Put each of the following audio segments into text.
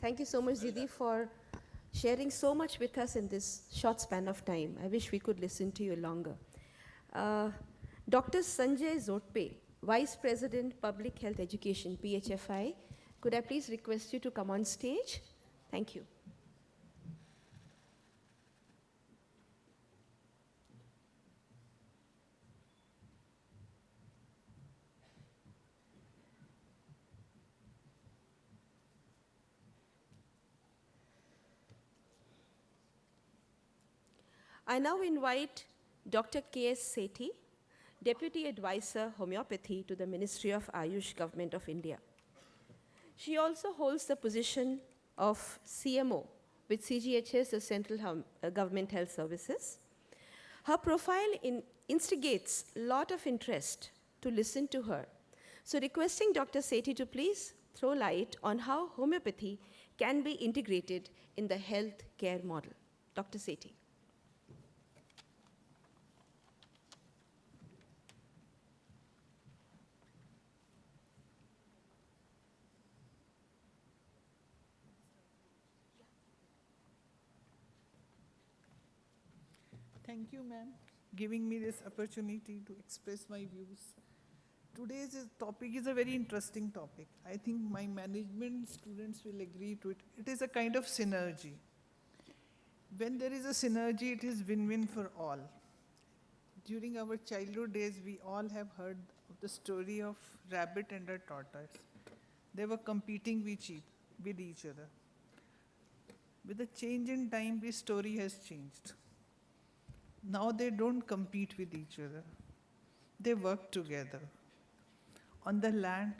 Thank you so much, Didi, for sharing so much with us in this short span of time. I wish we could listen to you longer. Uh, Dr. Sanjay Zotpe, Vice President, Public Health Education, PHFI, could I please request you to come on stage? Thank you. I now invite Dr. K.S. Sethi, Deputy Advisor Homeopathy to the Ministry of Ayush, Government of India. She also holds the position of CMO with CGHS, the Central Government Health Services. Her profile instigates a lot of interest to listen to her. So requesting Dr. Sethi to please throw light on how homeopathy can be integrated in the health care model. Dr. Sethi. Thank you, ma'am, giving me this opportunity to express my views. Today's topic is a very interesting topic. I think my management students will agree to it. It is a kind of synergy. When there is a synergy, it is win-win for all. During our childhood days, we all have heard of the story of rabbit and a tortoise. They were competing with each other. With the change in time, this story has changed. Now they don't compete with each other. They work together. On the land,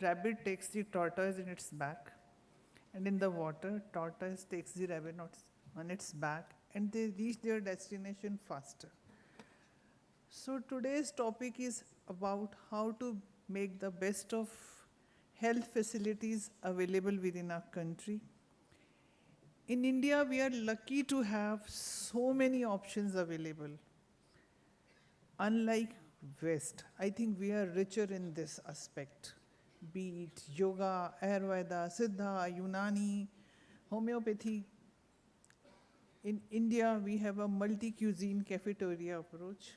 rabbit takes the tortoise in its back, and in the water, tortoise takes the rabbit on its back, and they reach their destination faster. So today's topic is about how to make the best of health facilities available within our country. In India, we are lucky to have so many options available. Unlike West, I think we are richer in this aspect. Be it yoga, Ayurveda, Siddha, Unani, homeopathy. In India, we have a multi-cuisine cafeteria approach.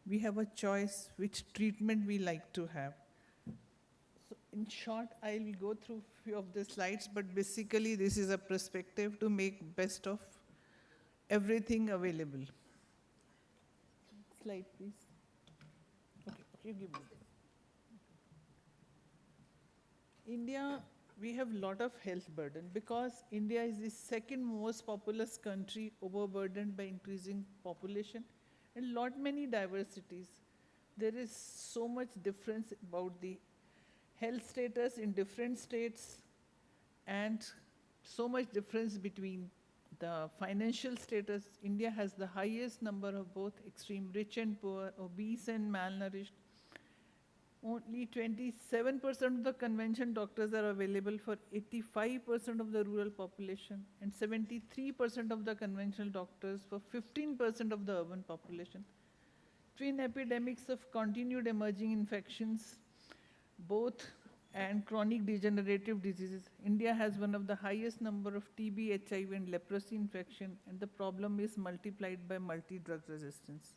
We have a choice which treatment we like to have. So in short, I will go through a few of the slides, but basically this is a perspective to make best of everything available. Slide, please. Okay, you give me. India, we have a lot of health burden because India is the second most populous country, overburdened by increasing population and many diversities. There is so much difference about the health status in different states and so much difference between the financial status. India has the highest number of both extreme rich and poor, obese and malnourished. Only 27% of the convention doctors are available for 85% of the rural population and 73% of the conventional doctors for 15% of the urban population. Twin epidemics of continued emerging infections, both and chronic degenerative diseases. India has one of the highest number of TB, HIV and leprosy infection, and the problem is multiplied by multi-drug resistance.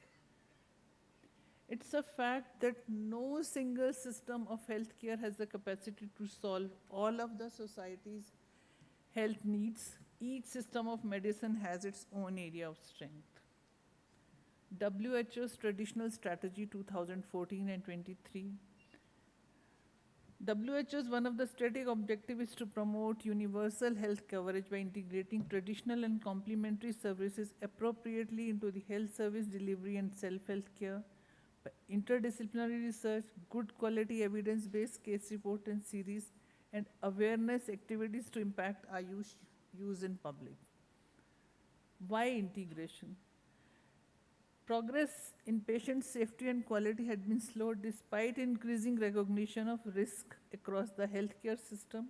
It's a fact that no single system of healthcare has the capacity to solve all of the society's health needs. Each system of medicine has its own area of strength. WHO's traditional strategy 2014 and 23. WHO's one of the stated objectives is to promote universal health coverage by integrating traditional and complementary services appropriately into the health service delivery and self-health care. Interdisciplinary research, good quality evidence-based case report and series, and awareness activities to impact Ayush use in public. Why integration? Progress in patient safety and quality had been slow despite increasing recognition of risk across the healthcare system.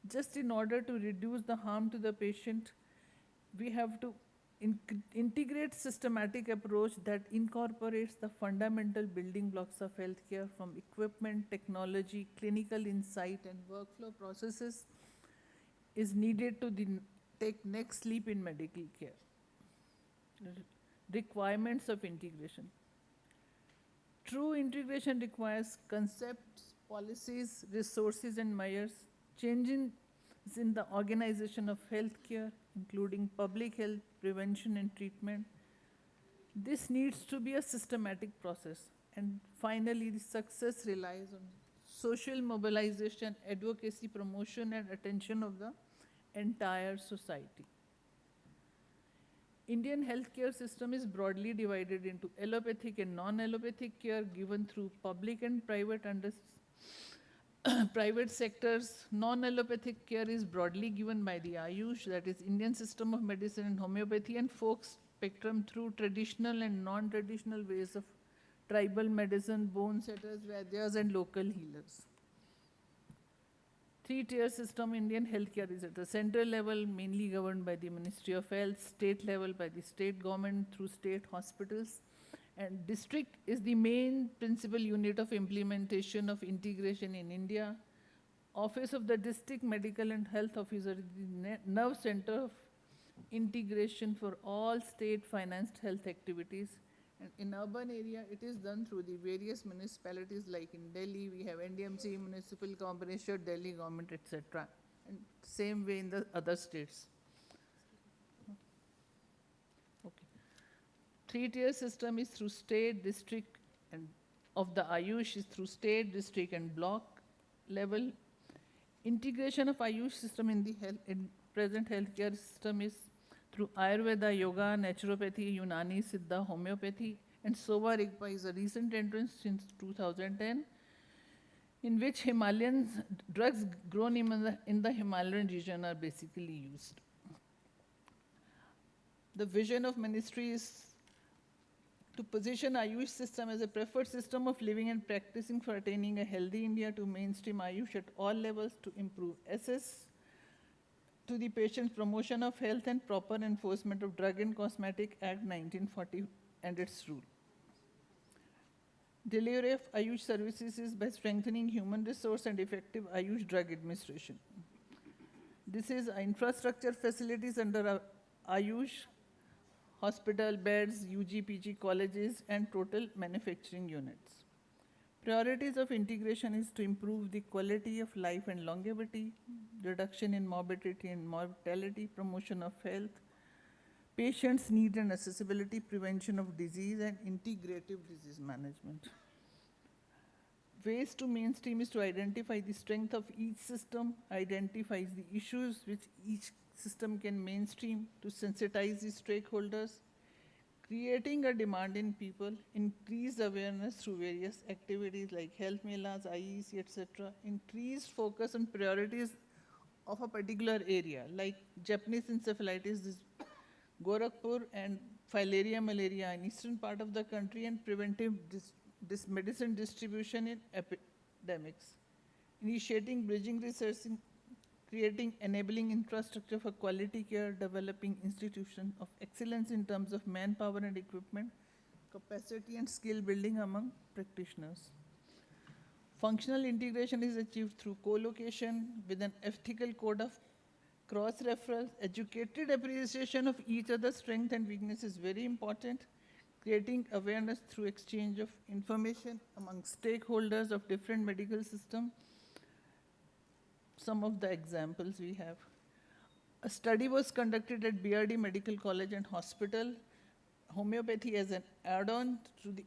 Just in order to reduce the harm to the patient, we have to integrate systematic approach that incorporates the fundamental building blocks of healthcare from equipment, technology, clinical insight, and workflow processes is needed to take next leap in medical care. Requirements of integration. True integration requires concepts, policies, resources, and measures, changes in the organization of healthcare, including public health, prevention, and treatment. This needs to be a systematic process. And finally, the success relies on social mobilization, advocacy, promotion, and attention of the entire society. Indian healthcare system is broadly divided into allopathic and non-allopathic care given through public and private private sectors. Non-allopathic care is broadly given by the Ayush, that is Indian system of medicine, and homeopathy and folk spectrum through traditional and non-traditional ways of tribal medicine, bone setters, Vaidyas, and local healers. Three-tier system Indian healthcare is at the central level, mainly governed by the Ministry of Health, state level by the state government through state hospitals, and district is the main principal unit of implementation of integration in India. Office of the district medical and health officer is the nerve center of integration for all state financed health activities. And in urban area, it is done through the various municipalities, like in Delhi, we have NDMC, Municipal Corporation, Delhi government, etc. And same way in the other states. Okay. Three-tier system is through state, district, and of the Ayush is through state, district, and block level. Integration of Ayush system in the present healthcare system is through Ayurveda, Yoga, Naturopathy, Unani, Siddha, Homeopathy, and Sova Rigpa is a recent entrance since 2010, in which Himalayan drugs grown in the Himalayan region are basically used. The vision of ministry is to position Ayush system as a preferred system of living and practicing for attaining a healthy India, to mainstream Ayush at all levels, to improve access to the patient's promotion of health and proper enforcement of Drug and Cosmetic Act 1940 and its rule. Delivery of Ayush services is by strengthening human resource and effective Ayush drug administration. This is infrastructure facilities under Ayush, hospital beds, UG, PG colleges, and total manufacturing units. Priorities of integration is to improve the quality of life and longevity, reduction in morbidity and mortality, promotion of health, patients' need and accessibility, prevention of disease, and integrative disease management. Ways to mainstream is to identify the strength of each system, identifies the issues which each system can mainstream, to sensitize the stakeholders, creating a demand in people, increase awareness through various activities like health melas, IEC, etc., increased focus on priorities of a particular area, like Japanese encephalitis, is Gorakhpur, and filaria malaria in eastern part of the country, and preventive medicine distribution in epidemics. Initiating bridging research in creating enabling infrastructure for quality care, developing institutions of excellence in terms of manpower and equipment, capacity and skill building among practitioners. Functional integration is achieved through co-location with an ethical code of cross-reference. Educated appreciation of each other's strength and weakness is very important. Creating awareness through exchange of information among stakeholders of different medical systems. Some of the examples we have. A study was conducted at BRD Medical College and Hospital, homeopathy as an add-on to the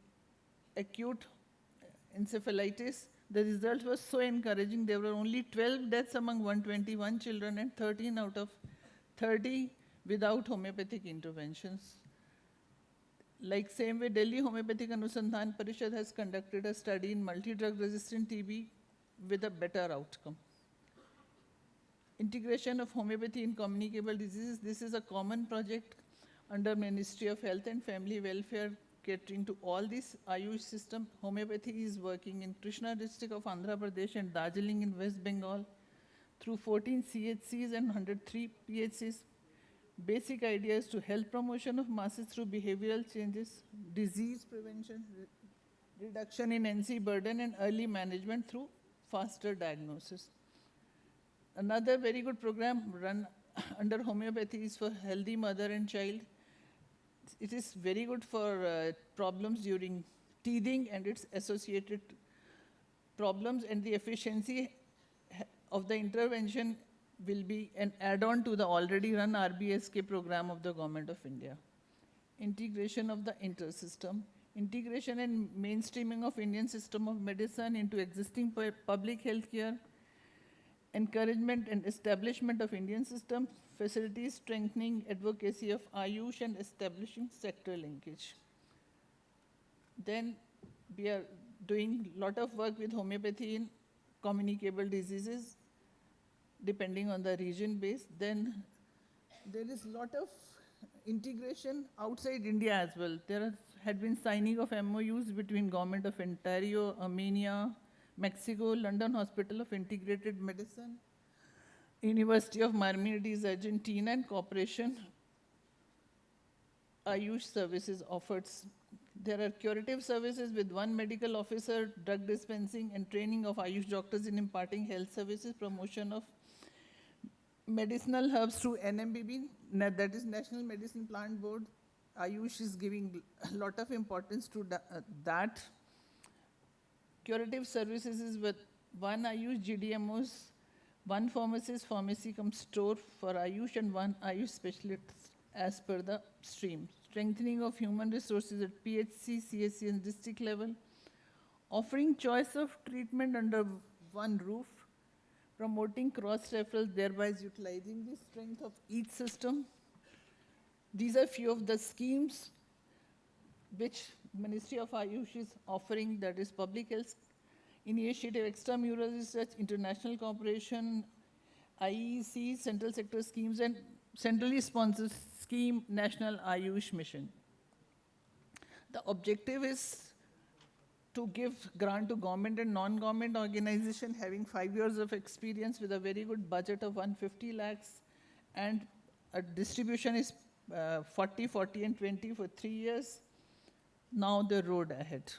acute encephalitis. The results were so encouraging. There were only 12 deaths among 121 children and 13 out of 30 without homeopathic interventions. Like same way, Delhi Homeopathic Anusandhan Parishad has conducted a study in multi-drug resistant TB with a better outcome. Integration of homeopathy in communicable diseases. This is a common project under Ministry of Health and Family Welfare, catering to all this Ayush system. Homeopathy is working in Krishna district of Andhra Pradesh and Darjeeling in West Bengal through 14 CHCs and 103 PHCs. Basic idea is to help promotion of masses through behavioral changes, disease prevention, reduction in NC burden, and early management through faster diagnosis. Another very good program run under homeopathy is for healthy mother and child. It is very good for problems during teething and its associated problems, and the efficiency of the intervention will be an add-on to the already run RBSK program of the Government of India. Integration of the inter-system. Integration and mainstreaming of Indian system of medicine into existing public health care. Encouragement and establishment of Indian system facilities, strengthening advocacy of Ayush and establishing sector linkage. Then we are doing a lot of work with homeopathy in communicable diseases, depending on the region base. Then there is a lot of integration outside India as well. There had been signing of MOUs between Government of Ontario, Armenia, Mexico, London Hospital of Integrated Medicine, University of Maimonides, Argentina, and cooperation Ayush services offered. There are curative services with one medical officer, drug dispensing, and training of Ayush doctors in imparting health services, promotion of medicinal herbs through NMBB, that is National Medicine Plant Board. Ayush is giving a lot of importance to that. Curative services is with one Ayush GDMOs, one pharmacist, pharmacy cum store for Ayush, and one Ayush specialist as per the stream. Strengthening of human resources at PHC, CSC, and district level. Offering choice of treatment under one roof. Promoting cross-referrals, thereby utilizing the strength of each system. These are few of the schemes which Ministry of Ayush is offering, that is public health initiative, extramural research, international cooperation, IEC, central sector schemes, and centrally sponsored scheme, National Ayush Mission. The objective is to give grant to government and non-government organization having 5 years of experience with a very good budget of 150 lakhs, and a distribution is 40, 40, and 20 for 3 years. Now the road ahead.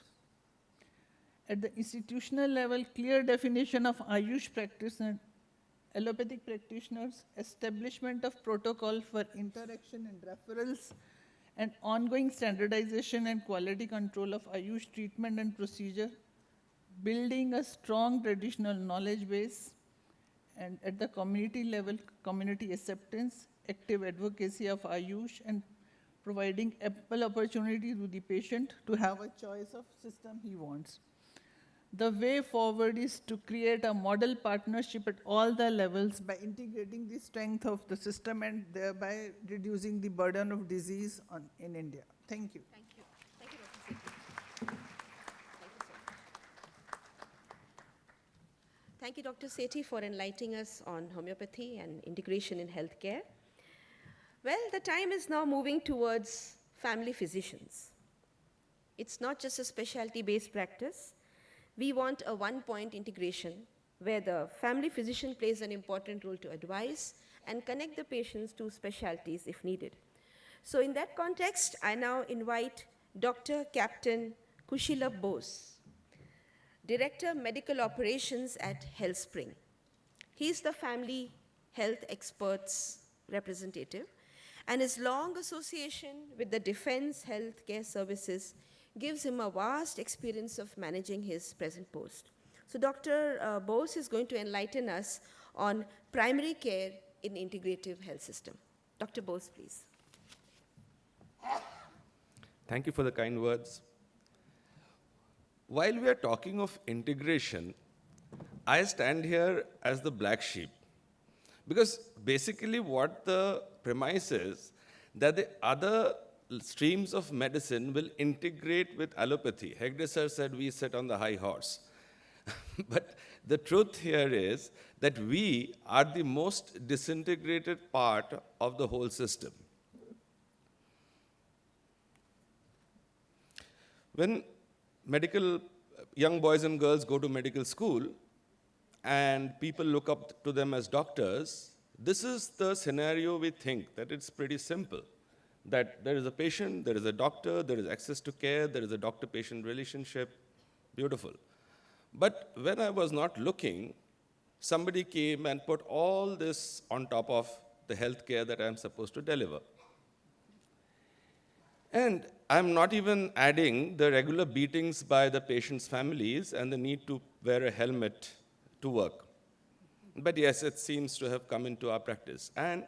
At the institutional level, clear definition of Ayush practitioner, allopathic practitioners, establishment of protocol for interaction and referrals, and ongoing standardization and quality control of Ayush treatment and procedure, building a strong traditional knowledge base, and at the community level, community acceptance, active advocacy of Ayush, and providing ample opportunity to the patient to have a choice of system he wants. The way forward is to create a model partnership at all the levels by integrating the strength of the system and thereby reducing the burden of disease in India. Thank you. Thank you. Thank you, Dr. Sethi. Thank you, sir. Thank you, Dr. Sethi, for enlightening us on homeopathy and integration in healthcare. Well, the time is now moving towards family physicians. It's not just a specialty-based practice. We want a one-point integration where the family physician plays an important role to advise and connect the patients to specialties if needed. So in that context, I now invite Dr. Captain Kushila Bose, Director Medical Operations at HealthSpring. He's the family health experts representative, and his long association with the Defense Healthcare Services gives him a vast experience of managing his present post. So Dr. Bose is going to enlighten us on primary care in integrative health system. Dr. Bose, please. Thank you for the kind words. While we are talking of integration, I stand here as the black sheep. Because basically what the premise is that the other streams of medicine will integrate with allopathy. Hegde sir said we sit on the high horse. But the truth here is that we are the most disintegrated part of the whole system. When young boys and girls go to medical school and people look up to them as doctors, this is the scenario we think, that it's pretty simple. That there is a patient, there is a doctor, there is access to care, there is a doctor-patient relationship. Beautiful. But when I was not looking, somebody came and put all this on top of the healthcare that I'm supposed to deliver. And I'm not even adding the regular beatings by the patient's families and the need to wear a helmet to work. But yes, it seems to have come into our practice. And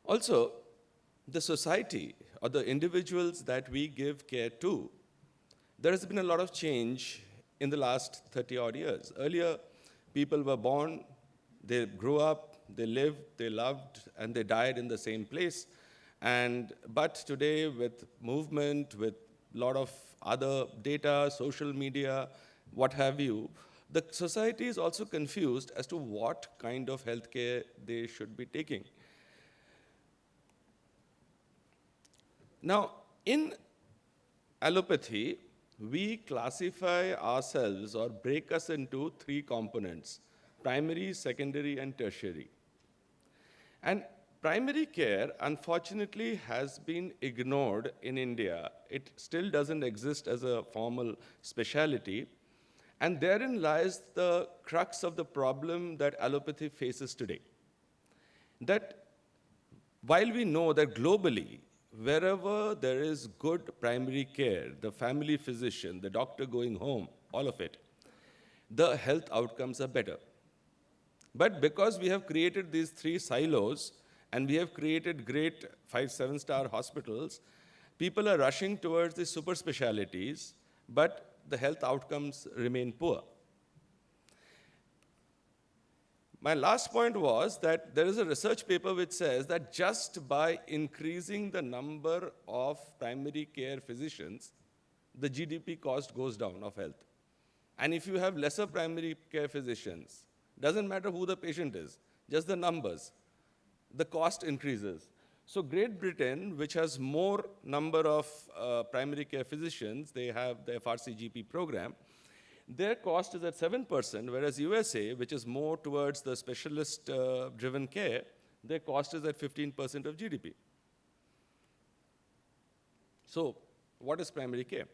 also, the society or the individuals that we give care to, there has been a lot of change in the last 30 odd years. Earlier, people were born, they grew up, they lived, they loved, and they died in the same place. But today, with movement, with a lot of other data, social media, what have you, the society is also confused as to what kind of healthcare they should be taking. Now, in allopathy, we classify ourselves or break us into three components: primary, secondary, and tertiary. And primary care, unfortunately, has been ignored in India. It still doesn't exist as a formal specialty. And therein lies the crux of the problem that allopathy faces today. That while we know that globally, wherever there is good primary care, the family physician, the doctor going home, all of it, the health outcomes are better. But because we have created these three silos, and we have created great 5-7-star hospitals, people are rushing towards the super specialties, but the health outcomes remain poor. My last point was that there is a research paper which says that just by increasing the number of primary care physicians, the GDP cost goes down of health. And if you have lesser primary care physicians, doesn't matter who the patient is, just the numbers, the cost increases. So Great Britain, which has more number of primary care physicians, they have the FRCGP program, their cost is at 7%, whereas USA, which is more towards the specialist-driven care, their cost is at 15% of GDP. So what is primary care?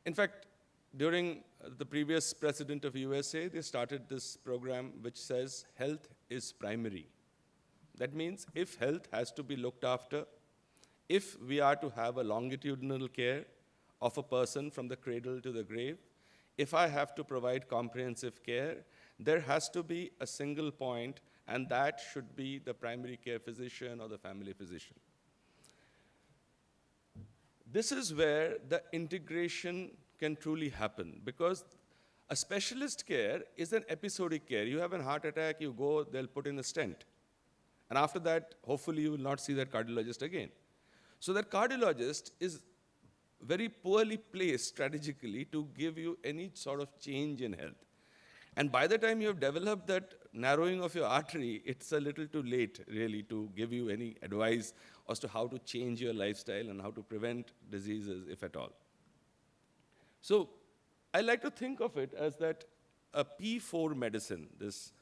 In fact, during the previous president of USA, they started this program which says health is primary. That means if health has to be looked after, if we are to have a longitudinal care of a person from the cradle to the grave, if I have to provide comprehensive care, there has to be a single point, and that should be the primary care physician or the family physician. This is where the integration can truly happen, because a specialist care is an episodic care. You have a heart attack, you go, they'll put in a stent. And after that, hopefully you will not see that cardiologist again. So that cardiologist is very poorly placed strategically to give you any sort of change in health. And by the time you have developed that narrowing of your artery, it's a little too late, really, to give you any advice as to how to change your lifestyle and how to prevent diseases, if at all. So I like to think of it as that a P4 medicine, this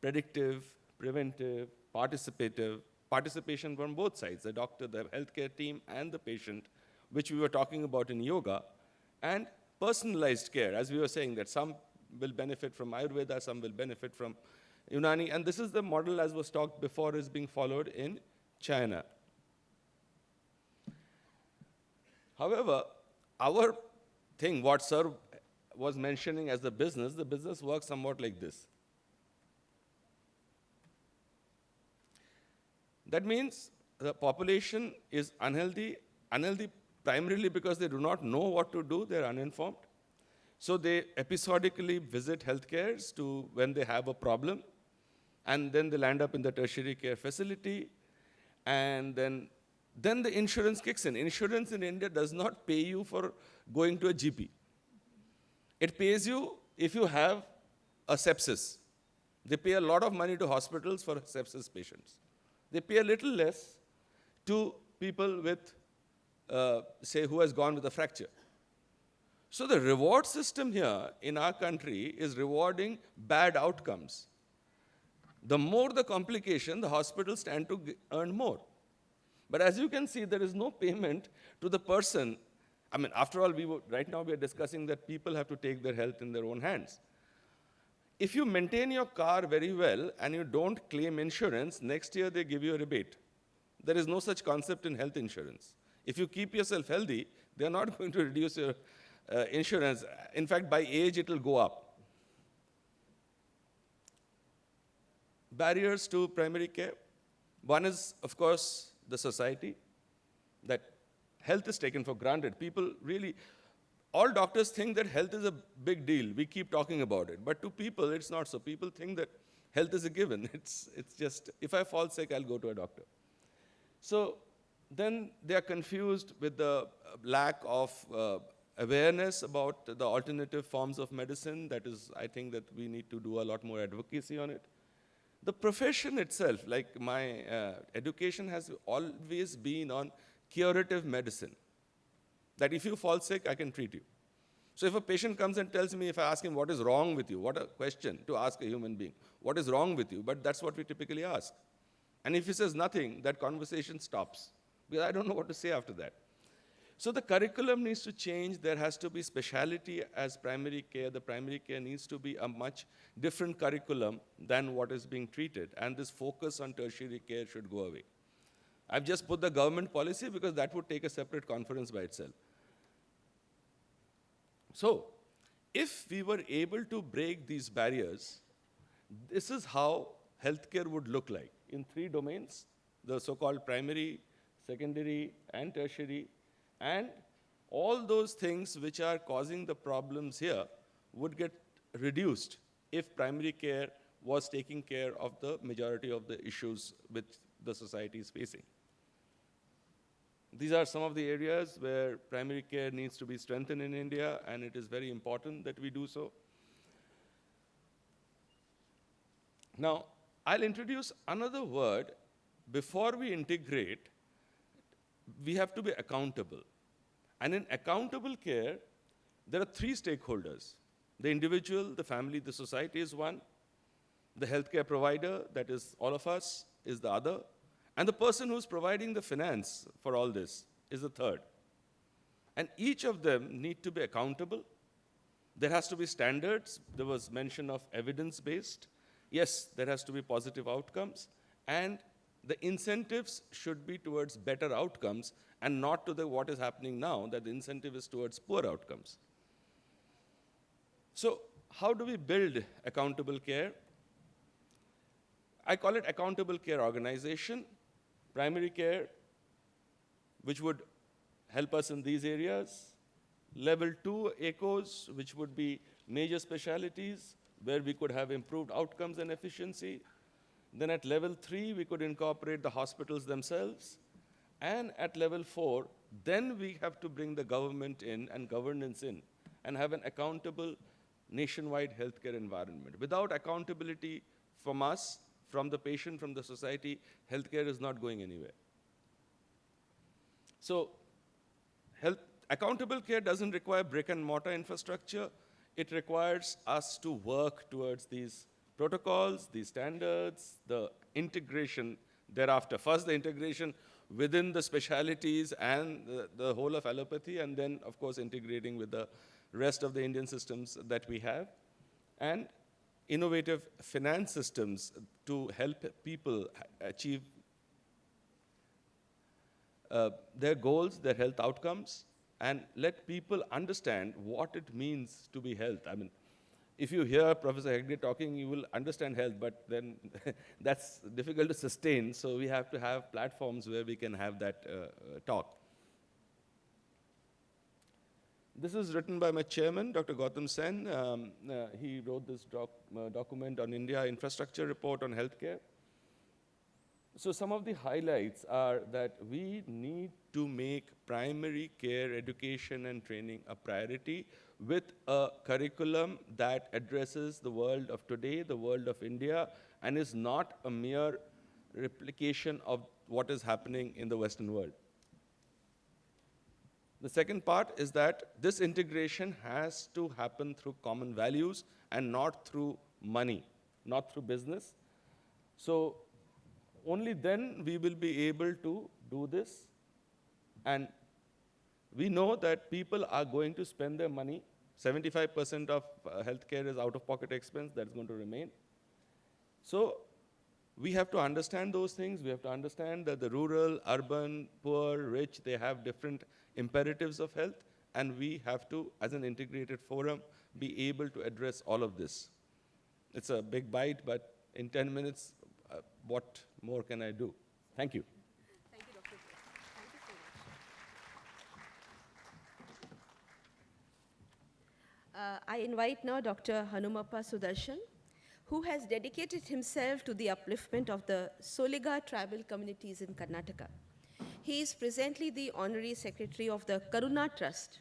predictive, preventive, participative, participation from both sides, the doctor, the healthcare team, and the patient, which we were talking about in yoga, and personalized care, as we were saying, that some will benefit from Ayurveda, some will benefit from Unani, and this is the model, as was talked before, is being followed in China. However, our thing, what Sir was mentioning as the business works somewhat like this. That means the population is unhealthy primarily because they do not know what to do, they're uninformed. So they episodically visit healthcares to when they have a problem, and then they land up in the tertiary care facility, and then the insurance kicks in. Insurance in India does not pay you for going to a GP. It pays you if you have a sepsis. They pay a lot of money to hospitals for sepsis patients. They pay a little less to people with, say, who has gone with a fracture. So the reward system here in our country is rewarding bad outcomes. The more the complication, the hospitals stand to earn more. But as you can see, there is no payment to the person. I mean, after all, right now we are discussing that people have to take their health in their own hands. if you maintain your car very well and you don't claim insurance, next year they give you a rebate. There is no such concept in health insurance. If you keep yourself healthy, they're not going to reduce your insurance. In fact, by age, it will go up. Barriers to primary care. One is, of course, the society, that health is taken for granted. People really, all doctors think that health is a big deal. We keep talking about it. But to people, it's not so. People think that health is a given. It's just, if I fall sick, I'll go to a doctor. So then they are confused with the lack of awareness about the alternative forms of medicine. That is, I think that we need to do a lot more advocacy on it. The profession itself, like my education has always been on curative medicine. That if you fall sick, I can treat you. So if a patient comes and tells me, if I ask him what is wrong with you, what a question to ask a human being, what is wrong with you? But that's what we typically ask. And if he says nothing, that conversation stops, because I don't know what to say after that. So the curriculum needs to change. There has to be speciality as primary care. The primary care needs to be a much different curriculum than what is being treated. And this focus on tertiary care should go away. I've just put the government policy because that would take a separate conference by itself. So if we were able to break these barriers, this is how healthcare would look like in 3 domains, the so-called primary, secondary, and tertiary. And all those things which are causing the problems here would get reduced if primary care was taking care of the majority of the issues which the society is facing. These are some of the areas where primary care needs to be strengthened in India, and it is very important that we do so. Now, I'll introduce another word. Before we integrate, we have to be accountable. And in accountable care, there are 3 stakeholders. The individual, the family, the society is one. The healthcare provider, that is all of us, is the other. And the person who's providing the finance for all this is the third. And each of them need to be accountable. There has to be standards. There was mention of evidence-based. Yes, there has to be positive outcomes. And the incentives should be towards better outcomes and not to what is happening now, that the incentive is towards poor outcomes. So how do we build accountable care? I call it accountable care organization. Primary care, which would help us in these areas. Level 2 ACOs, which would be major specialties, where we could have improved outcomes and efficiency. Then at level 3, we could incorporate the hospitals themselves. And at level 4, then we have to bring the government in and governance in and have an accountable nationwide healthcare environment. Without accountability from us, from the patient, from the society, healthcare is not going anywhere. So accountable care doesn't require brick and mortar infrastructure. It requires us to work towards these protocols, these standards, the integration thereafter. First, the integration within the specialities and the whole of allopathy, and then, of course, integrating with the rest of the Indian systems that we have. And innovative finance systems to help people achieve their goals, their health outcomes, and let people understand what it means to be health. I mean, if you hear Professor Hegde talking, you will understand health, but then that's difficult to sustain, so we have to have platforms where we can have that talk. This is written by my chairman, Dr. Gautam Sen. He wrote this document on India Infrastructure Report on Healthcare. So some of the highlights are that we need to make primary care education and training a priority with a curriculum that addresses the world of today, the world of India, and is not a mere replication of what is happening in the Western world. The second part is that this integration has to happen through common values and not through money, not through business. So only then we will be able to do this. And we know that people are going to spend their money 75% of healthcare is out-of-pocket expense. That's going to remain. So we have to understand those things. We have to understand that the rural, urban, poor, rich, they have different imperatives of health, and we have to, as an integrated forum, be able to address all of this. It's a big bite, but in 10 minutes, what more can I do? Thank you. Thank you, Dr. K. Thank you so much. I invite now Dr. Hanumappa Sudarshan, who has dedicated himself to the upliftment of the Soliga tribal communities in Karnataka. He is presently the Honorary Secretary of the Karuna Trust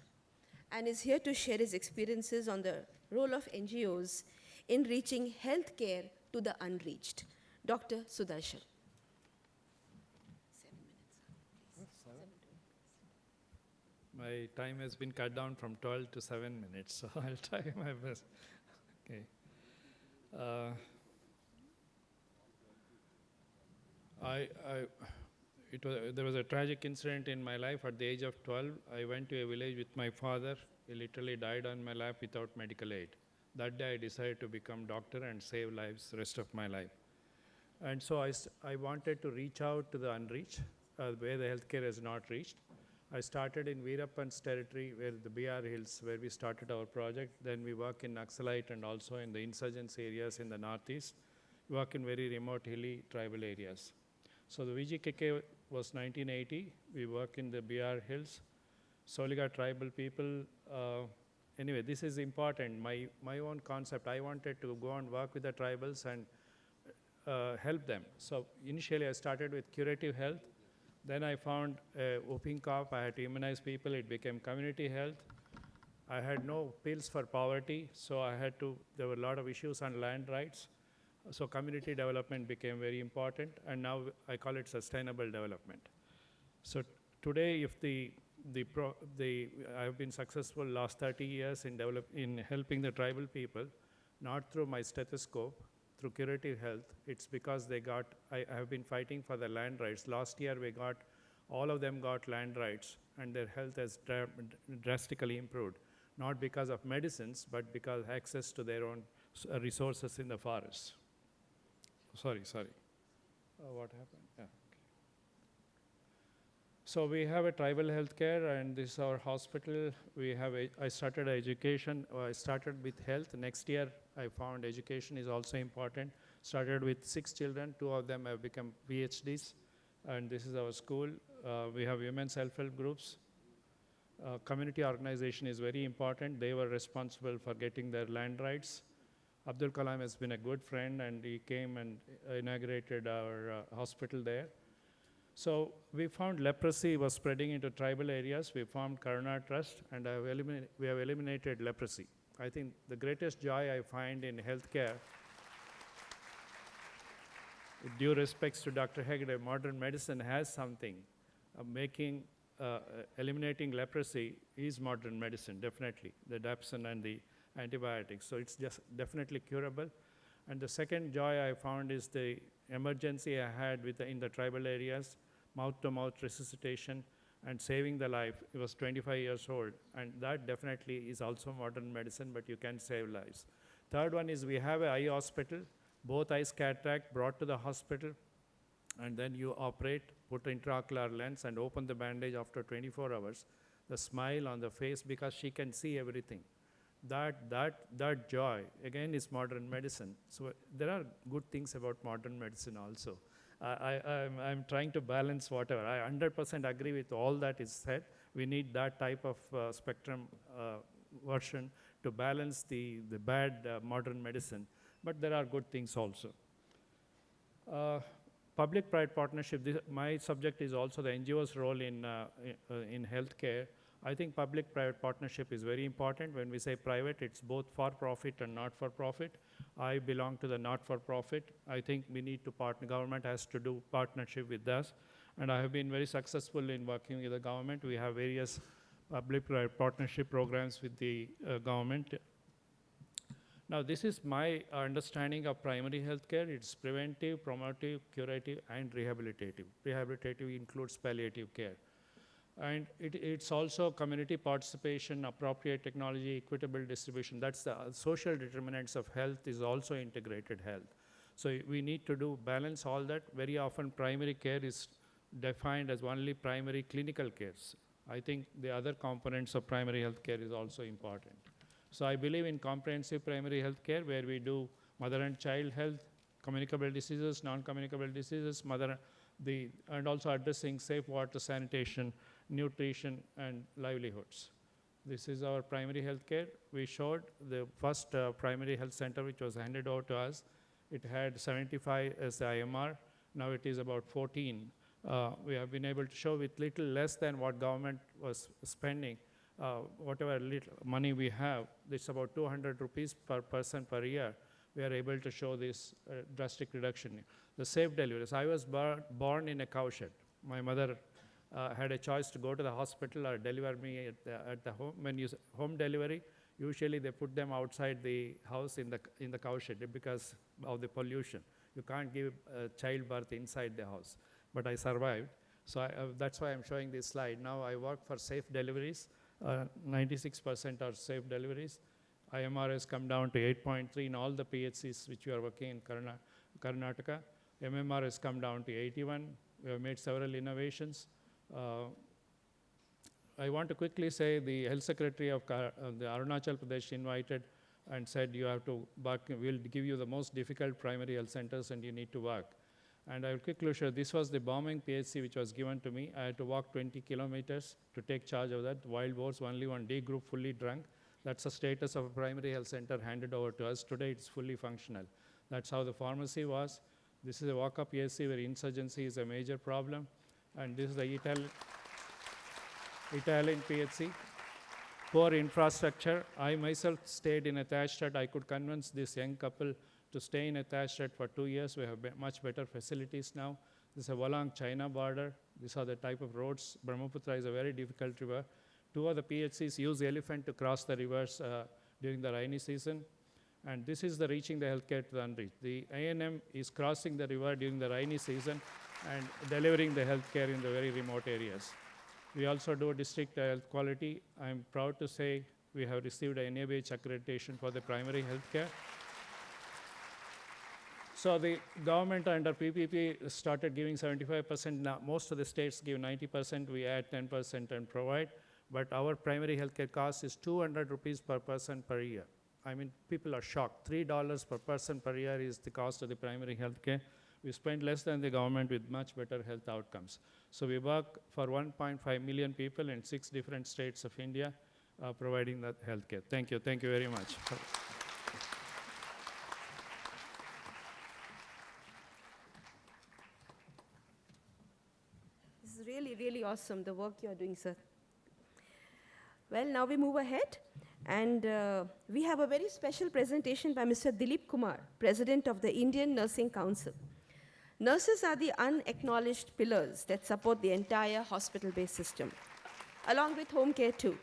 and is here to share his experiences on the role of NGOs in reaching health care to the unreached. Dr. Sudarshan. 7 minutes, please. My time has been cut down from 12 to 7 minutes, so I'll try my best. Okay. There was a tragic incident in my life. At the age of 12, I went to a village with my father. He literally died on my lap without medical aid. That day, I decided to become doctor and save lives the rest of my life. And so I wanted to reach out to the unreached, where the healthcare is not reached. I started in Veerappan's territory, where the BR Hills, where we started our project. Then we work in Naxalite and also in the insurgency areas in the northeast. We work in very remote, hilly, tribal areas. So the VGKK was 1980. We work in the BR Hills. Soliga tribal people. Anyway, this is important. My own concept, I wanted to go and work with the tribals and help them. So initially, I started with curative health. Then I found a whooping cough. I had to immunize people. It became community health. I had no pills for poverty, so there were a lot of issues on land rights. So community development became very important, and now I call it sustainable development. So today, if I have been successful last 30 years in helping the tribal people, not through my stethoscope, through curative health. It's because I have been fighting for the land rights. Last year, all of them got land rights, and their health has drastically improved, not because of medicines, but because access to their own resources in the forest. Sorry. What happened? Yeah. Okay. So we have a tribal healthcare, and this is our hospital. I started education. I started with health. Next year, I found education is also important. Started with 6 children. 2 of them have become PhDs, and this is our school. We have women's self-help groups. Community organization is very important. They were responsible for getting their land rights. Abdul Kalam has been a good friend, and he came and inaugurated our hospital there. So we found leprosy was spreading into tribal areas. We formed Karuna Trust, and we have eliminated leprosy. I think the greatest joy I find in healthcare, with due respects to Dr. Hegde, modern medicine has something. Eliminating leprosy is modern medicine, definitely, the dapsone and the antibiotics. So it's just definitely curable. And the second joy I found is the emergency I had in the tribal areas, mouth-to-mouth resuscitation and saving the life. It was 25 years old, and that definitely is also modern medicine, but you can save lives. Third one is we have an eye hospital, both eyes cataract brought to the hospital, and then you operate, put intraocular lens and open the bandage after 24 hours. The smile on the face, because she can see everything. That joy, again, is modern medicine. So there are good things about modern medicine also. I'm trying to balance whatever. I 100% agree with all that is said. We need that type of spectrum version to balance the bad modern medicine. But there are good things also. Public-private partnership, my subject is also the NGO's role in healthcare. I think public-private partnership is very important. When we say private, it's both for-profit and not-for-profit. I belong to the not-for-profit. I think we need to partner. Government has to do partnership with us. And I have been very successful in working with the government. We have various public-private partnership programs with the government. Now, this is my understanding of primary healthcare. It's preventive, promotive, curative, and rehabilitative. Rehabilitative includes palliative care. And it's also community participation, appropriate technology, equitable distribution. That's the social determinants of health is also integrated health. So we need to balance all that. Very often primary care is defined as only primary clinical cares. I think the other components of primary health care is also important. So I believe in comprehensive primary health care where we do mother and child health, communicable diseases, non-communicable diseases, and also addressing safe water, sanitation, nutrition, and livelihoods. This is our primary health care. We showed the first primary health center which was handed over to us. It had 75 as the IMR. Now it is about 14. We have been able to show with little less than what government was spending, whatever little money we have, it's about 200 rupees per person per year. We are able to show this drastic reduction. The safe deliveries. I was born in a cow shed. My mother had a choice to go to the hospital or deliver me at the home. When you home delivery, usually they put them outside the house in the cow shed because of the pollution. You can't give childbirth inside the house. But I survived. So that's why I'm showing this slide. Now I work for safe deliveries. 96% are safe deliveries. IMR has come down to 8.3 in all the PHCs which we are working in Karnataka. MMR has come down to 81. We have made several innovations. I want to quickly say the Health Secretary of the Arunachal Pradesh invited and said you have to work, we'll give you the most difficult primary health centers and you need to work. And I will quickly show, this was the bombing PHC which was given to me. I had to walk 20 kilometers to take charge of that. Wild boars, only one D group, fully drunk. That's the status of a primary health center handed over to us. Today it's fully functional. That's how the pharmacy was. This is a walk-up PHC where insurgency is a major problem. And this is the Italian PHC. Poor infrastructure. I myself stayed in a thatched hut. I could convince this young couple to stay in a thatched hut for 2 years. We have much better facilities now. This is a Walang-China border. These are the type of roads. Brahmaputra is a very difficult river. 2 of the PHCs use elephant to cross the rivers during the rainy season. And this is the reaching the healthcare to the unreached. The A&M is crossing the river during the rainy season and delivering the healthcare in the very remote areas. We also do district health quality. I'm proud to say we have received an NABH accreditation for the primary healthcare. So the government under PPP started giving 75%. Now most of the states give 90%. We add 10% and provide. But our primary healthcare cost is 200 rupees per person per year. I mean, people are shocked. $3 per person per year is the cost of the primary healthcare. We spend less than the government with much better health outcomes. So we work for 1.5 million people in 6 different states of India providing that healthcare. Thank you. Thank you very much. This is really, really awesome, the work you're doing, sir. Well, now we move ahead, and we have a very special presentation by Mr. Dilip Kumar, President of the Indian Nursing Council. Nurses are the unacknowledged pillars that support the entire hospital-based system, along with home care too.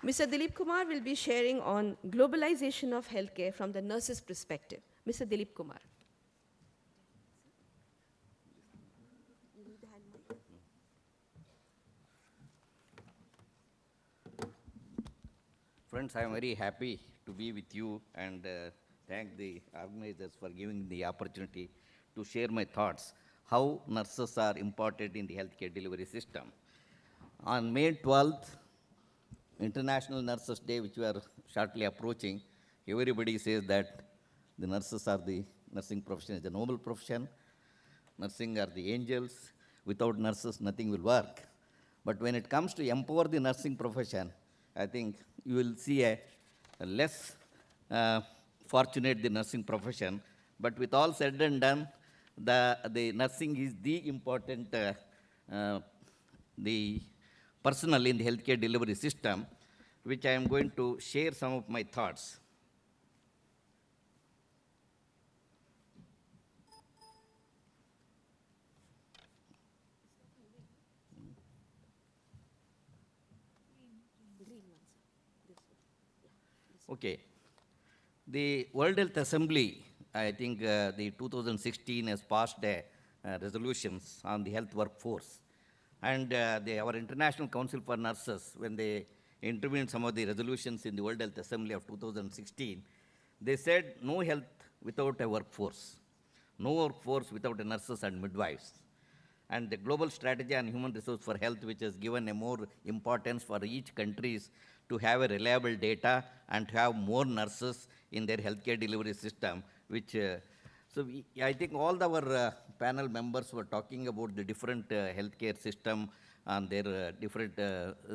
Mr. Dilip Kumar will be sharing on globalization of healthcare from the nurse's perspective. Mr. Dilip Kumar. Friends, I am very happy to be with you and thank the organizers for giving the opportunity to share my thoughts, how nurses are important in the healthcare delivery system. On May 12th, International Nurses Day, which we are shortly approaching, everybody says that the nurses are the nursing profession is a noble profession. Nursing are the angels. Without nurses, nothing will work. But when it comes to empower the nursing profession, I think you will see a less fortunate the nursing profession. But with all said and done, the nursing is the important the personal in the healthcare delivery system, which I am going to share some of my thoughts. Okay. The World Health Assembly, I think the 2016 has passed resolutions on the health workforce. And our International Council for Nurses, when they intervened some of the resolutions in the World Health Assembly of 2016, they said no health without a workforce, no workforce without a nurses and midwives. And the global strategy on human resource for health, which has given a more importance for each countries to have a reliable data and to have more nurses in their healthcare delivery system, which I think all our panel members were talking about the different healthcare system and their different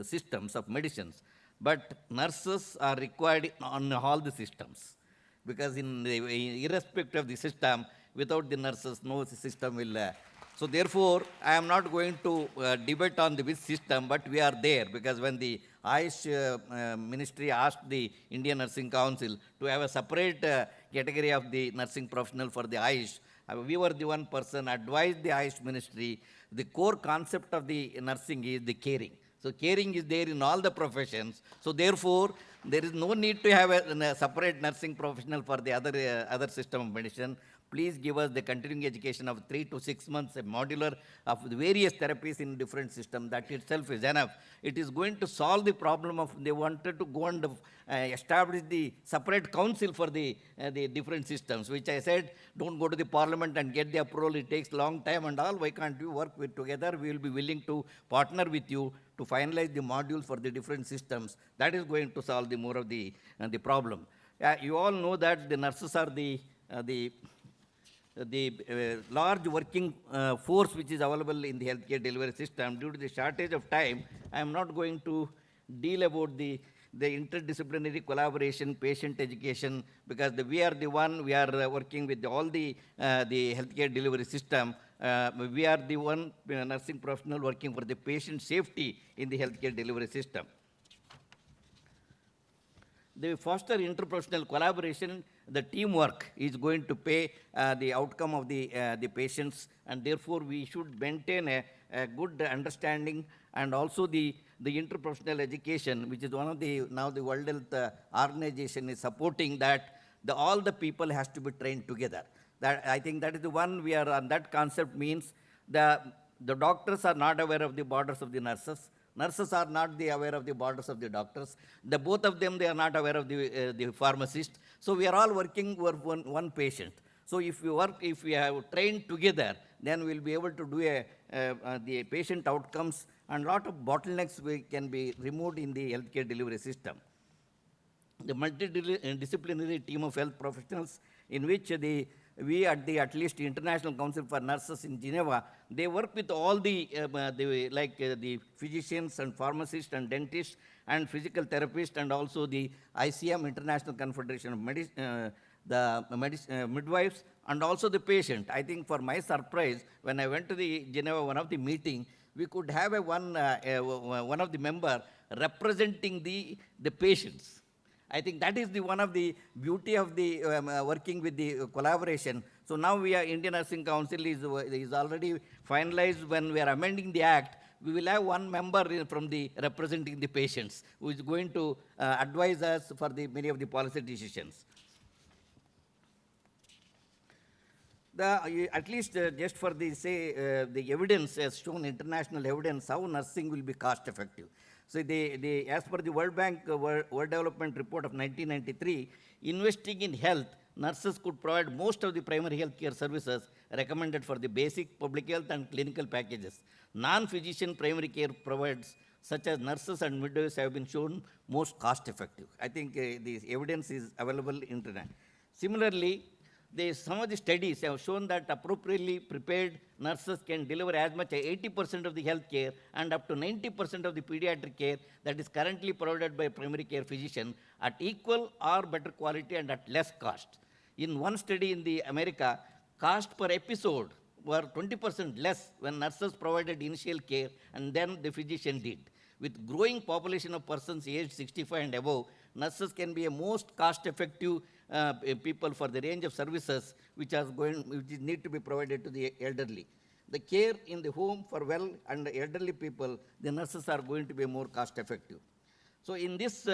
systems of medicines. But nurses are required on all the systems, because irrespective of the system, without the nurses, no system will. So therefore, I am not going to debate on the which system, but we are there, because when the Ayush Ministry asked the Indian Nursing Council to have a separate category of the nursing professional for the Ayush, we were the one person advised the Ayush Ministry. The core concept of the nursing is the caring. So caring is there in all the professions. So therefore, there is no need to have a separate nursing professional for the other system of medicine. Please give us the continuing education of 3 to 6 months, a modular of the various therapies in different systems. That itself is enough. It is going to solve the problem of they wanted to go and establish the separate council for the different systems, which I said, don't go to the parliament and get the approval. It takes long time and all. Why can't we work together? We will be willing to partner with you to finalize the modules for the different systems. That is going to solve the more of the problem. You all know that the nurses are the large working force which is available in the healthcare delivery system. Due to the shortage of time, I am not going to deal about the interdisciplinary collaboration, patient education, because we are working with all the healthcare delivery system. We are the one nursing professional working for the patient safety in the healthcare delivery system. They foster interprofessional collaboration. The teamwork is going to pay the outcome of the patients, and therefore we should maintain a good understanding, and also the interprofessional education, which is one of now the World Health Organization is supporting that all the people has to be trained together. That I think that is the one we are on. That concept means the doctors are not aware of the borders of the nurses. Nurses are not aware of the borders of the doctors. Both of them, they are not aware of the pharmacist. So we are all working for one patient. So if we have trained together, then we'll be able to do the patient outcomes, and lot of bottlenecks can be removed in the healthcare delivery system. The multidisciplinary team of health professionals, in which we at least International Council for Nurses in Geneva, they work with all the physicians and pharmacists and dentists and physical therapists, and also the ICM, International Confederation of Midwives, and also the patient. I think for my surprise, when I went to the Geneva, one of the meeting, we could have one of the member representing the patients. I think that is one of the beauty of the working with the collaboration. So now Indian Nursing Council is already finalized. When we are amending the act, we will have one member from representing the patients, who is going to advise us for many of the policy decisions. At least just for the evidence has shown, international evidence, how nursing will be cost effective. So as per the World Bank World Development Report of 1993, investing in health, nurses could provide most of the primary health care services recommended for the basic public health and clinical packages. Non-physician primary care providers, such as nurses and midwives, have been shown most cost effective. I think the evidence is available in internet. Similarly, some of the studies have shown that appropriately prepared nurses can deliver as much as 80% of the health care and up to 90% of the pediatric care that is currently provided by primary care physician at equal or better quality and at less cost. In one study in America, cost per episode were 20% less when nurses provided initial care and then the physician did. With growing population of persons aged 65 and above, nurses can be a most cost-effective people for the range of services which need to be provided to the elderly. The care in the home for well and elderly people, the nurses are going to be more cost-effective. So in this,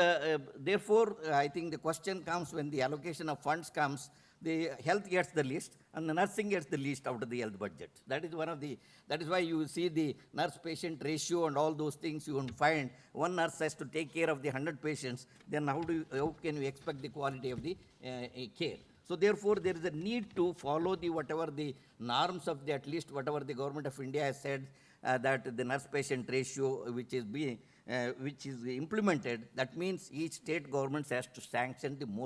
therefore, I think the question comes when the allocation of funds comes, the health gets the least, and the nursing gets the least out of the health budget. That is one of the, that is why you see the nurse-patient ratio and all those things. You will find one nurse has to take care of the 100 patients, then how can you expect the quality of the care? So therefore, there is a need to follow the whatever the norms of the, at least whatever the government of India has said, that the nurse-patient ratio which is implemented. That means each state government has to sanction the most